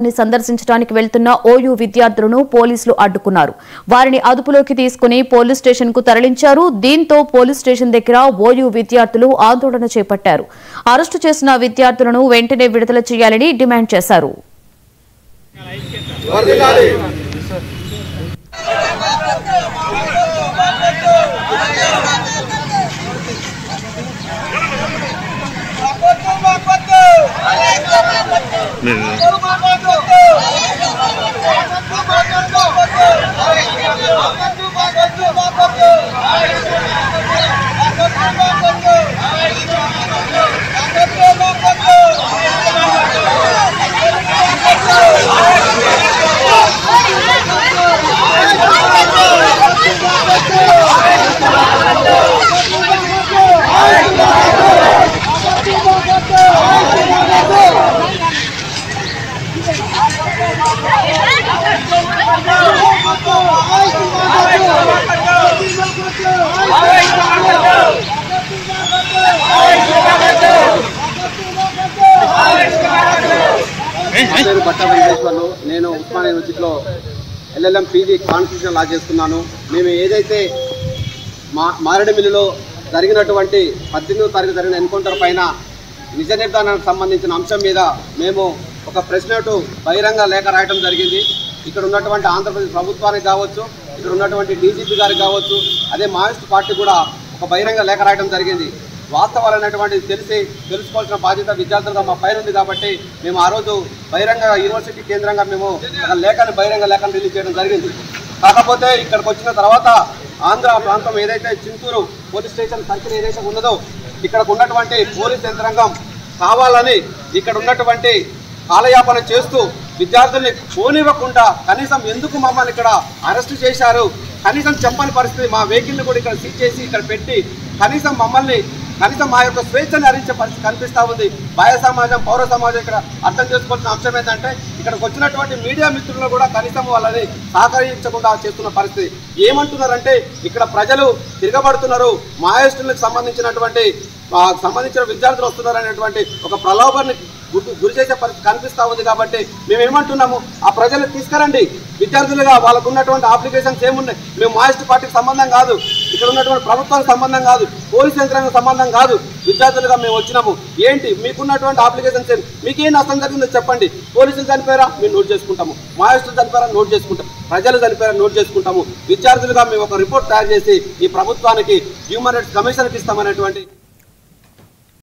సందర్శించడానికి వెళ్తున్న ఓయూ విద్యార్థులను పోలీసులు అడ్డుకున్నారు. వారిని అదుపులోకి తీసుకుని పోలీస్ స్టేషన్ కు తరలించారు. దీంతో పోలీస్ స్టేషన్ దగ్గర ఓయూ విద్యార్థులు ఆందోళన చేపట్టారు. అరెస్టు చేసిన విద్యార్థులను వెంటనే విడుదల చేయాలని డిమాండ్ చేశారు. నేను ఉస్మానియా యూనివర్సిటీలో LLM PG కాన్స్టిట్యూషన్ లా చేస్తున్నాను. మేము ఏదైతే మారేడుమిల్లిలో జరిగినటువంటి 18వ తారీఖు జరిగిన ఎన్కౌంటర్ పైన నిజ నిర్ధారణకు సంబంధించిన అంశం మీద మేము ఒక ప్రెస్ నోటు బహిరంగ లేఖ రాయడం జరిగింది. ఇక్కడ ఉన్నటువంటి ఆంధ్రప్రదేశ్ ప్రభుత్వానికి కావచ్చు, ఇక్కడ ఉన్నటువంటి DGP గారికి కావచ్చు, అదే మావోయిస్ట్ పార్టీ కూడా ఒక బహిరంగ లేఖ రాయడం జరిగింది. వాస్తవాలు అనేటువంటిది తెలుసుకోవాల్సిన బాధ్యత విద్యార్థులుగా మా పైన ఉంది. కాబట్టి మేము ఆ రోజు బహిరంగ యూనివర్సిటీ కేంద్రంగా మేము ఒక బహిరంగ లేఖను రిలీజ్ చేయడం జరిగింది. కాకపోతే ఇక్కడికి వచ్చిన తర్వాత ఆంధ్ర ప్రాంతం ఏదైతే చింతూరు పోలీస్ స్టేషన్ సర్కిల్ ఏదైతే ఉన్నదో ఇక్కడికి ఉన్నటువంటి పోలీస్ యంత్రాంగం కావాలని ఇక్కడ ఉన్నటువంటి కాలయాపన చేస్తూ విద్యార్థుల్ని పోనివ్వకుండా కనీసం ఎందుకు మమ్మల్ని ఇక్కడ అరెస్టు చేశారు, కనీసం చెప్పని పరిస్థితి, మా వెహికల్ని కూడా ఇక్కడ సీజ్ చేసి ఇక్కడ పెట్టి కనీసం మా యొక్క స్వేచ్ఛని హరించే పరిస్థితి కనిపిస్తూ ఉంది. బాహ్య సమాజం, పౌర సమాజం ఇక్కడ అర్థం చేసుకోవాల్సిన అంశం ఏంటంటే ఇక్కడికి వచ్చినటువంటి మీడియా మిత్రులు కూడా కనీసం వాళ్ళని సహకరించకుండా చేస్తున్న పరిస్థితి. ఏమంటున్నారంటే ఇక్కడ ప్రజలు తిరగబడుతున్నారు, మావోయిస్టులకు సంబంధించిన విద్యార్థులు వస్తున్నారు అనేటువంటి ఒక ప్రలోభాన్ని గురి చేసే పరిస్థితి కనిపిస్తూ ఉంది. కాబట్టి మేము ఏమంటున్నాము, ఆ ప్రజలు తీసుకురండి, విద్యార్థులుగా వాళ్ళకు ఉన్నటువంటి అప్లికేషన్స్ ఏమున్నాయి, మేము మావోయిస్ట్ పార్టీకి సంబంధం కాదు, ఇక్కడ ఉన్నటువంటి ప్రభుత్వానికి సంబంధం కాదు, పోలీస్ యంత్రాంగం సంబంధం కాదు, విద్యార్థులుగా మేము వచ్చినాము. ఏంటి మీకున్నటువంటి అప్లికేషన్స్ ఏమి, మీకేం నష్టం జరిగిందో చెప్పండి. పోలీసులు చనిపోయారా మేము నోట్ చేసుకుంటాము, మావోయిస్టులు చనిపోయారా నోట్ చేసుకుంటాం, ప్రజలు చనిపోయారా నోట్ చేసుకుంటాము. విద్యార్థులుగా మేము ఒక రిపోర్ట్ తయారు చేసి ఈ ప్రభుత్వానికి హ్యూమన్ రైట్స్ కమిషన్కి ఇస్తామనేటువంటి